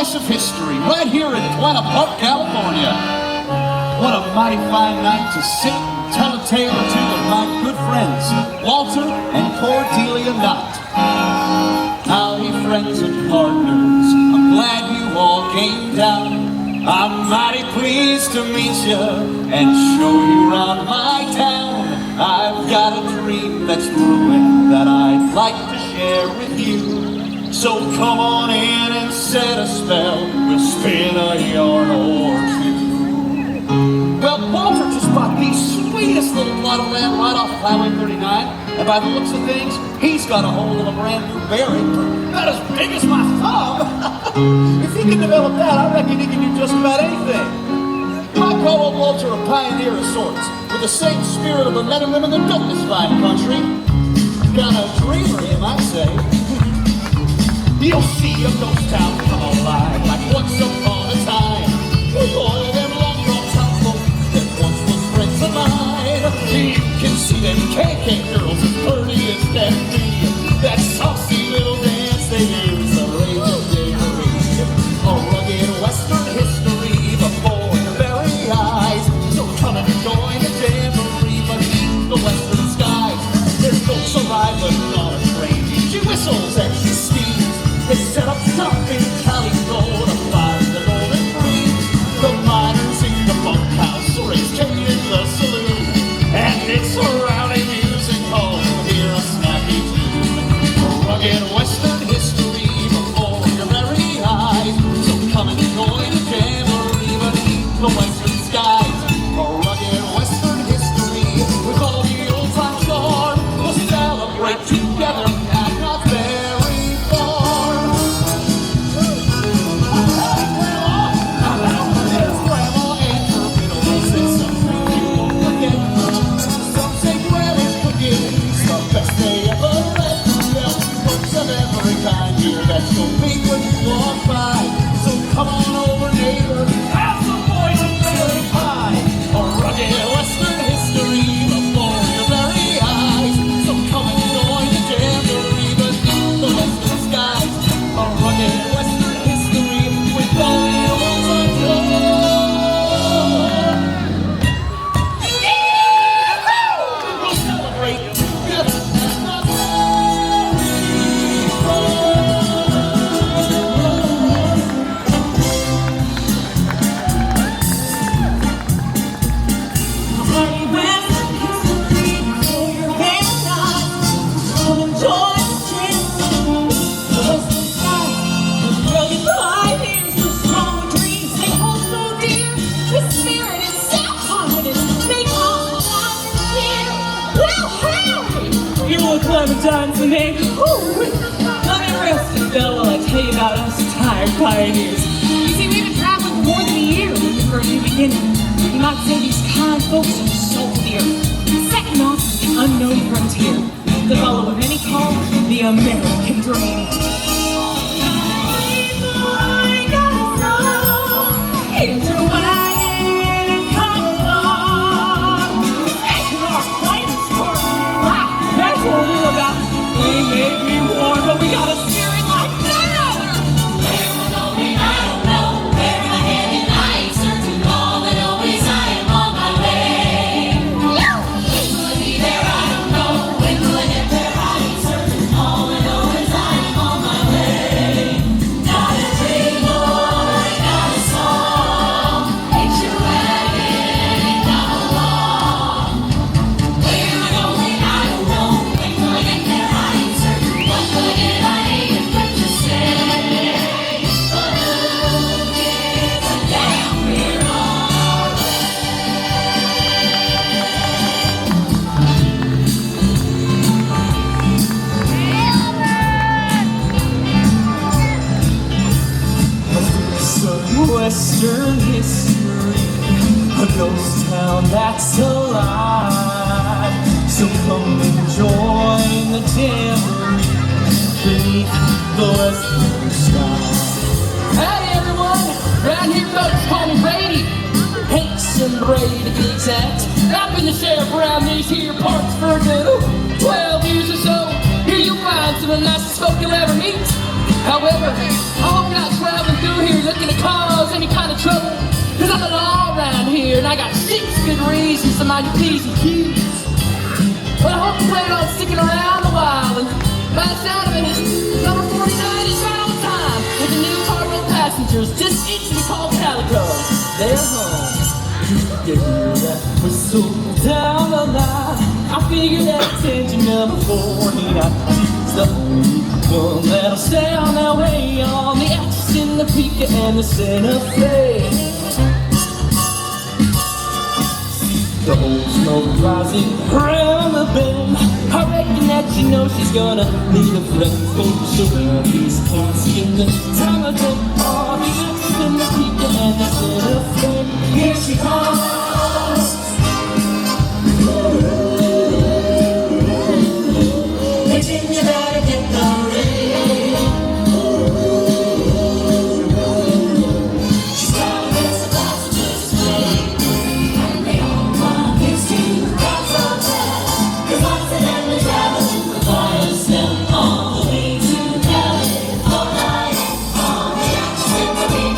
slice of history right here in Atlanta Park, California. What a mighty fine night to sit and tell a tale or two of my good friends, Walter and Cordelia Knott. Howdy, friends and partners, I'm glad you all came down. I'm mighty pleased to meet you and show you around my town. I've got a dream that's brewing that I'd like to share with you. So come on in and set a spell, we'll spin a yarn or two. Well, Walter just bought the sweetest little plot of land right off Highway 39. And by the looks of things, he's got a hold of a brand new berry about as big as my thumb. If he can develop that, I reckon he can do just about anything. You might call old Walter a pioneer of sorts, with the same spirit of the men and women that built this fine country. Kind of dreamer, you might say. You'll see a ghost town come alive like once upon a time. Boy, them long-drawn townsfolk that once was friends of mine. You can see them KK girls as pretty as can be. That saucy little dance they use, the raging jamboree. A rugged western history before your very eyes. So come and join the jamboree beneath the western skies. There's ghosts arriving on a train. She whistles and she steams. They set up shop in Calico to find the golden free. The miners in the bunkhouse raise Kate in the saloon. And it's a rowdy music hall, hear a snappy tune. A rugged western history before your very eyes. So come and join the jamboree beneath the western skies. A rugged western history with all the old time charm. We'll celebrate together at Knott's Berry Farm. Hey, Grandma! There's Grandma and her middle. They say something you won't forget. Some say Grandma's cookies the best they ever read. There'll be books of every kind here that you'll meet when you walk by. So come on over, neighbor, have some Boysenberry pie. A rugged western history before your very eyes. So come and join the jamboree beneath the western skies. A rugged western history with all the old time charm. We'll celebrate together at Knott's Berry Farm. Party western history before your very eyes. Come and join the jamboree, the western skies. The rugged pioneers who strong with dreams they hold so dear. The spirit and self-confidence make all the life here. Well, howdy! Your little Clementine's the name. Ooh, let me rest a spell while I tell you about us tired pioneers. You see, we've been traveling for more than a year looking for a new beginning. You might say these kind folks are so dear, setting off to the unknown frontier, to follow with any call, the American dream. Here's your wagon and come along. Taking our planes for that's what we're about. We may be warm, but we got a spirit like none other. Where we're going, I don't know. Where am I headed? I ain't certain. All that always I am on my way. When will I be there? I don't know. When will I get there? I ain't certain. All I know is I am on my way. Got a dream, boy, got a song. Hitch your wagon and come along. Where am I going? I don't know. When will I get there? I ain't certain. What will I get? I ain't equipped to say. But who gives a damn? We're on our Some western history, a ghost town that's alive. So come and join the jamboree beneath the western sky. Howdy everyone, round here folks call me Brady, Hanson Brady to be exact. I've been the sheriff around these here parts for a good 12 years or so. Here you'll find some of the nicest folk you'll ever meet. However, I hope you're not traveling through here some mighty P's and Q's. Well, I hope you plan on sticking around a while, and by the sound of it, number 49 is right on time with the new cargo passengers just itching to call Calico. They're home. You hear that whistle down the line? I figure that attention number 49 is the only one that'll stay on that way on the X in the Pica and the Santa Fe. The old smoke rising around the bend. I reckon that you know she's gonna need a friend. Baby, she'll wear these pants in the time of day. Oh, the X in the Pica and the Santa Fe. Here she comes. Bitchin', you better get the ring. She's gonna get some passengers to play, and they all want things to got some time. 'Cause once they let me travel, the flyers them all the way to California. On the X in the Pica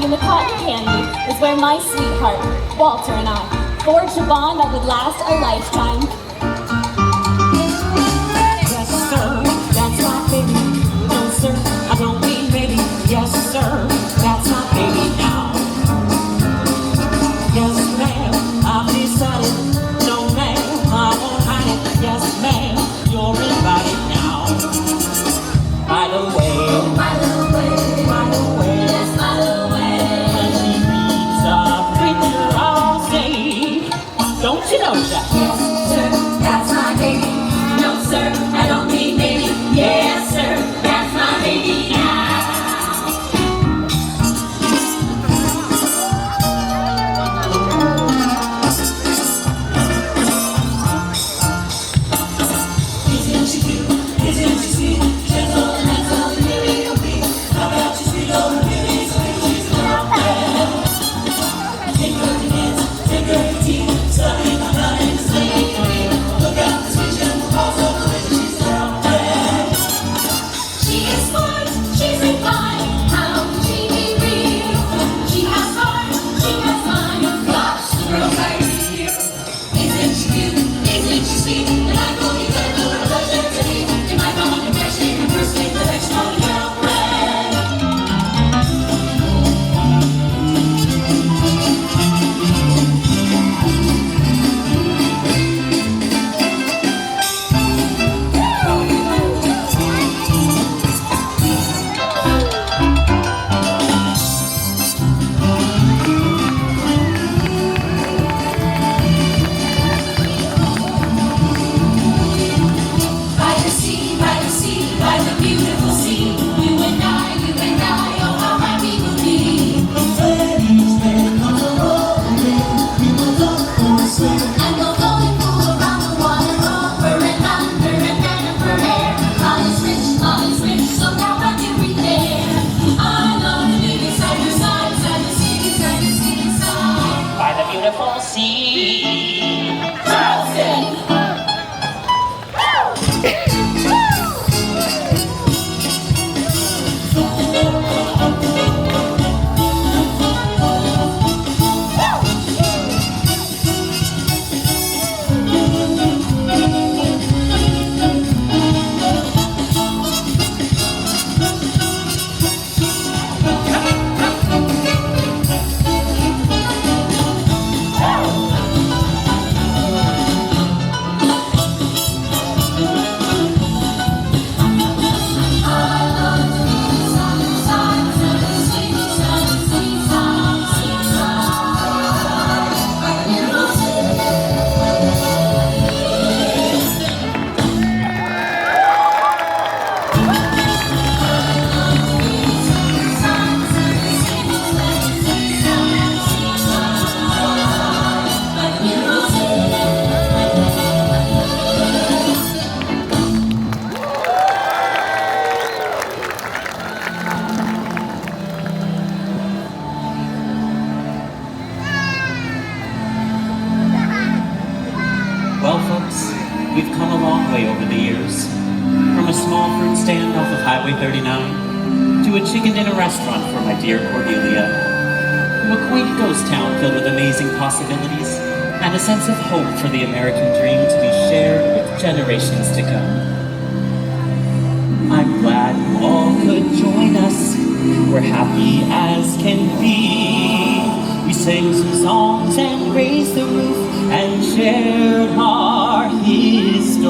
and the cotton candy is where my sweetheart, Walter, and I forged a bond that would last a lifetime. Yes, sir, that's my baby. No, sir, I don't mean maybe. Yes, sir, that's my baby now. Yes, ma'am, I've decided. No, ma'am, I won't hide it. Yes, ma'am, you're invited now. By the way, yes, by the way, when she reads a picture, I'll say, don't you know that? Yes, sir, that's my baby. No, sir, I don't mean maybe. Yes, sir, that's my baby now. Isn't she cute? Isn't she sweet? Gentle and handsome, really complete. How about you, sweet old beauty? Sweet, she's not bad. Take her to dance, take her to tea. Study my blood and slay green. Look out this vision, also believe she's not bad. She is smart, she's refined. How can she be real? She has heart, she has mind. Gosh, the girl's right here. Isn't she cute? Isn't she sweet? And I know you got a pleasure to me. In my mom, impression, and first name, perfection on the girlfriend. By the sea, by the beautiful sea. You and I, oh how happy we'll be. And we'll go and move around the water, over and under and then over air. All is rich, so now what do we dare? I love the big side to side, side to sea, side to sea, side. By the beautiful sea. Charleston! Well, folks, we've come a long way over the years. From a small fruit stand off of Highway 39 to a chicken dinner restaurant for my dear Cordelia, to a quaint ghost town filled with amazing possibilities and a sense of hope for the American dream to be shared with generations to come. I'm glad you all could join us. We're happy as can be. We sang some songs and raised the roof and shared our history.